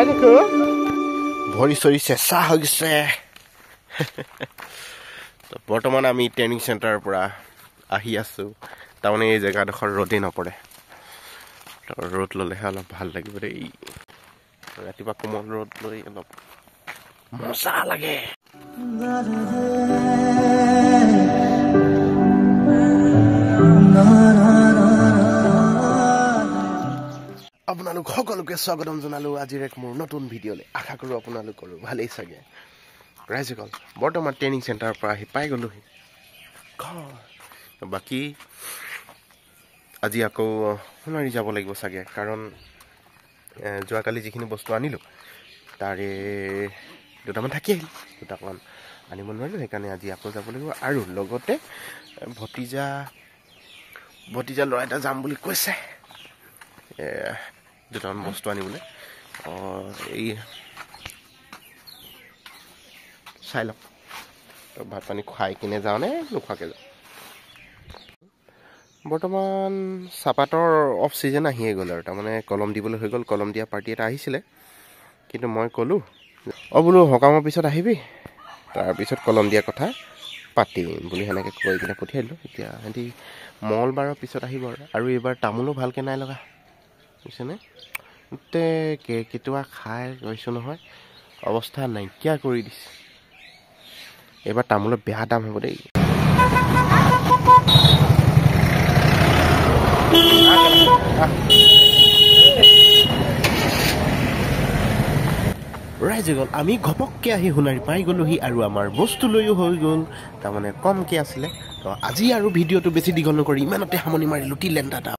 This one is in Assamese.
দেখো ভৰি চৰি চেঁচা হৈ গৈছে। বৰ্তমান আমি ট্ৰেইনিং চেণ্টাৰৰ পৰা আহি আছোঁ। তাৰমানে এই জেগাডোখৰ ৰ'দেই নপৰে, ৰ'দ ল'লেহে অলপ ভাল লাগিব দেই। ৰাতিপুৱা কোমল ৰ'দ লৈ অলপ মজা লাগে। আপোনালোক সকলোকে স্বাগতম জনালোঁ আজিৰ এক মোৰ নতুন ভিডিঅ'লৈ। আশা কৰোঁ আপোনালোকৰো ভালেই চাগে। ৰাইজসকল, বৰ্তমান ট্ৰেইনিং চেণ্টাৰৰ পৰা আহি পাই গ'লোহি। বাকী আজি আকৌ সোণাৰী যাব লাগিব চাগে, কাৰণ যোৱাকালি যিখিনি বস্তু আনিলোঁ তাৰে দুটামান থাকি আহিল, দুটামান আনিব নোৱাৰিলোঁ। সেইকাৰণে আজি আকৌ যাব লাগিব। আৰু লগতে ভতিজা ল'ৰা এটা যাম বুলি কৈছে দুটামান বস্তু আনিবলৈ। এই চাই লওক, ভাত পানী খুৱাই কিনে যাওঁ নে নোখোৱাকৈ যাওঁ। বৰ্তমান চাহপাতৰ অফ ছিজন আহিয়ে গ'ল আৰু তাৰমানে কলম দিবলৈ হৈ গ'ল। কলম দিয়া পাৰ্টি এটা আহিছিলে, কিন্তু মই ক'লোঁ বোলো সকামৰ পিছত আহিবি, তাৰপিছত কলম দিয়া কথা পাতিম বুলি সেনেকৈ কৈ কিনে পঠিয়াই দিলোঁ। এতিয়া সিহঁতি মঙলবাৰৰ পিছত আহিব আৰু এইবাৰ তামোলো ভালকৈ নাই লগা বুজিছেনে। গোটেই কেৰ্কেটুৱা খাই গৈছোঁ নহয়, অৱস্থা নাইকিয়া কৰি দিছে। এইবাৰ তামোলৰ বেয়া দাম হ'ব দেই। ৰাইজে গ'ল, আমি ঘপককৈ আহি সোণাৰী পাই গ'লোহি আৰু আমাৰ বস্তু লৈও হৈ গ'ল। তাৰমানে কমকৈ আছিলে। তো আজি আৰু ভিডিঅ'টো বেছি দীঘল নকৰি ইমানতে সামৰণি মাৰিলোঁ। টিল এণ্ড টাটা।